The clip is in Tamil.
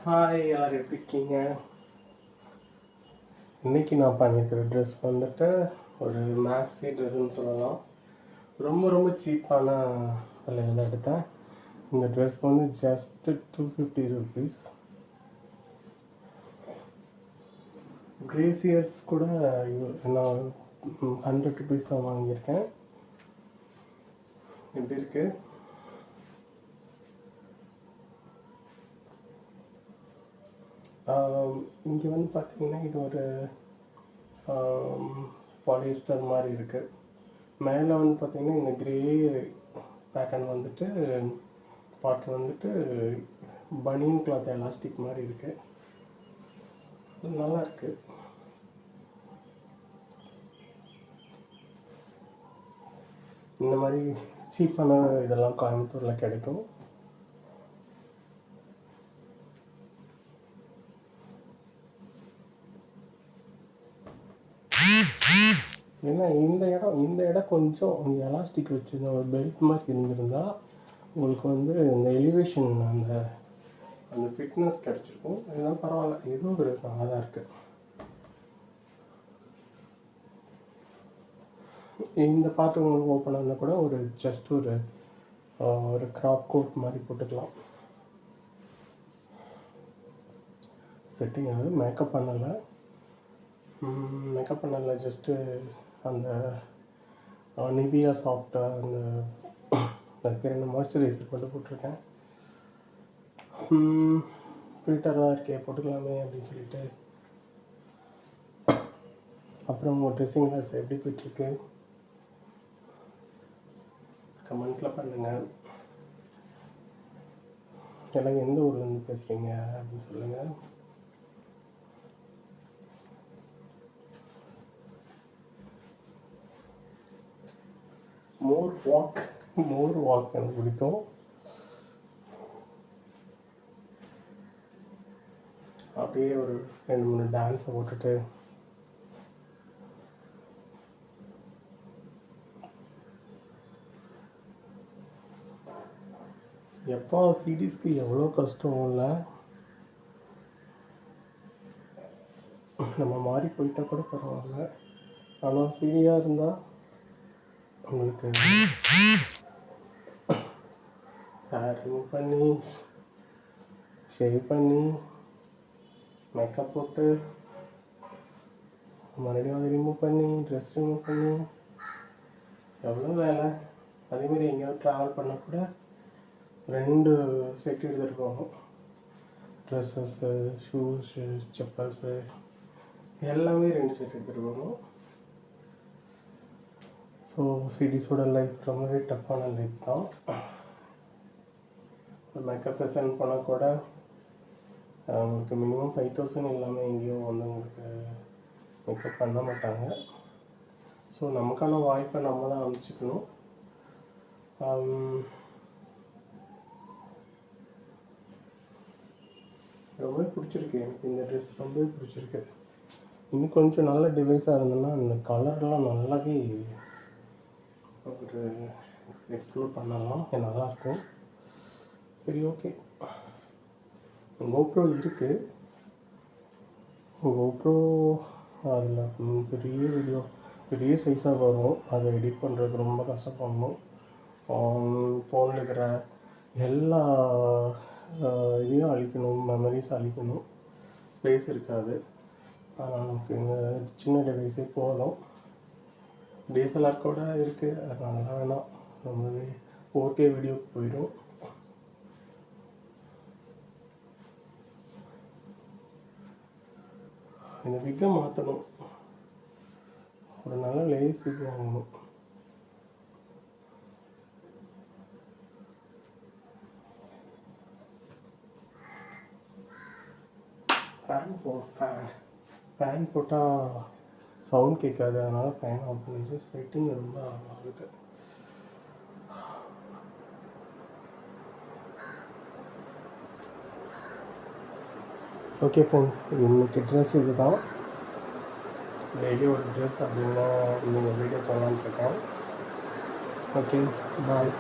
ஹாய், எல்லாரும் எப்படி இருக்கீங்க? இன்றைக்கி நான் பண்ணியிருக்கிற ட்ரெஸ் வந்துட்டு ஒரு மேக்ஸி ட்ரெஸ்ஸுன்னு சொல்லலாம். ரொம்ப ரொம்ப சீப்பான விலையில் தான் எடுத்தேன். இந்த ட்ரெஸ் வந்து ஜஸ்ட்டு 250 ருபீஸ். கிரேசியர்ஸ் கூட நான் 100 ருபீஸ் தான் வாங்கியிருக்கேன். எப்படி இருக்குது? இங்கே வந்து பார்த்திங்கன்னா இது ஒரு பாலிஸ்டர் மாதிரி இருக்குது. மேலே வந்து பார்த்திங்கன்னா இந்த கிரே பேட்டர்ன் வந்துட்டு பார்ட் வந்துட்டு பனியன் கிளாத் எலாஸ்டிக் மாதிரி இருக்குது. நல்லா இருக்குது. இந்த மாதிரி சீப்பான இதெல்லாம் கோயம்புத்தூரில் கிடைக்கும். ஏன்னா இந்த இடம் கொஞ்சம் எலாஸ்டிக் வச்சு ஒரு பெல்ட் மாதிரி இருந்திருந்தால் உங்களுக்கு வந்து இந்த எலிவேஷன் அந்த ஃபிட்னஸ் கிடச்சிருக்கும். இதெல்லாம் பரவாயில்ல, இதுவும் ஒரு நல்லா தான் இருக்குது. இந்த பார்ட் உங்களுக்கு ஓப்பன் இருந்தால் கூட ஒரு ஜஸ்ட் ஒரு கிராப் கோட் மாதிரி போட்டுக்கலாம். செட்டிங் ஆகுது. மேக்கப் பண்ணலை ஜஸ்ட்டு அந்த நிவியா சாஃப்டாக அந்த பேர் என்ன மாய்ஸ்சரைசர் மட்டும் போட்டிருக்கேன். ஃபில்டராக இருக்கே போட்டுக்கலாமே அப்படின்னு சொல்லிட்டு. அப்புறம் உங்கள் ட்ரெஸ்ஸிங் கிளாஸ் எப்படி போயிட்டுருக்கு? கமெண்ட்டில் பண்ணுங்கள். எல்லாம் எந்த ஊர்லேருந்து பேசுகிறீங்க அப்படின்னு சொல்லுங்கள். மோர் வாக் எனக்கு பிடிக்கும். அப்படியே ஒரு 2-3 டான்ஸை போட்டுட்டு எப்போ சிடிஸ்க்கு எவ்வளோ கஷ்டம் இல்லை, நம்ம மாறி போயிட்டா கூட பரவாயில்ல. ஆனால் சிடியாக இருந்தால் உங்களுக்கு ஹேர் ரிமூவ் பண்ணி ஷேவ் பண்ணி மேக்கப் போட்டு மறுபடியும் அதை ரிமூவ் பண்ணி ட்ரெஸ் ரிமூவ் பண்ணி எவ்வளோ வேலை. அதேமாரி எங்கேயாவது ட்ராவல் பண்ணால் கூட 2 செட் எடுத்துகிட்டு போகணும். ட்ரெஸ்ஸஸ்ஸு, ஷூஸு, செப்பல்ஸு எல்லாமே 2 செட் எடுத்துகிட்டு போகணும். ஸோ சிடிஸோட லைஃப் ரொம்பவே டஃப்பான லைஃப் தான். மேக்கப் செஷன் போனால் கூட உங்களுக்கு மினிமம் 5000 இல்லாமல் எங்கேயும் வந்து உங்களுக்கு மேக்கப் பண்ண மாட்டாங்க. ஸோ நமக்கான வாய்ப்பை நம்ம தான் அமைச்சிக்கணும். ரொம்பவே பிடிச்சிருக்கு எனக்கு இந்த ட்ரெஸ், ரொம்பவே பிடிச்சிருக்கு. இன்னும் கொஞ்சம் நல்ல டிவைஸாக இருந்ததுன்னா அந்த கலர்லாம் நல்லாவே ஒரு எக்ஸ்ப்ளோர் பண்ணலாம், நல்லாயிருக்கும். சரி, ஓகே. கோப்ரோ இருக்குது. கோப்ரோ அதில் பெரிய சைஸாக வரும். அதை எடிட் பண்ணுறதுக்கு ரொம்ப கஷ்டப்படணும். ஃபோனில் இருக்கிற எல்லா இதையும் அழிக்கணும், மெமரிஸ் அழிக்கணும், ஸ்பேஸ் இருக்காது. நமக்கு இந்த சின்ன டிவைஸே போதும். டிஎஸ்எல்ஆர் கூட இருக்குது, அதனால வேணாம். ரொம்பவே 4K வீடியோக்கு போயிடும். இந்த விக்கை மாற்றணும், ஒரு நல்ல லேஸ் விக் வாங்கணும். ஃபேன் போட்டால் சவுண்ட் கேட்காது, அதனால் ஃபேன் ஆஃப் பண்ணிட்டு ஸ்வெட்டிங் ரொம்ப ஆகுது. ஓகே ஃப்ரெண்ட்ஸ், இன்றைக்கி ட்ரெஸ் இது தான். டெய்லி ஒரு ட்ரெஸ் அப்படின்னா நீங்கள் வீடியோ போகலான்னு இருக்கேன். ஓகே, பாய்.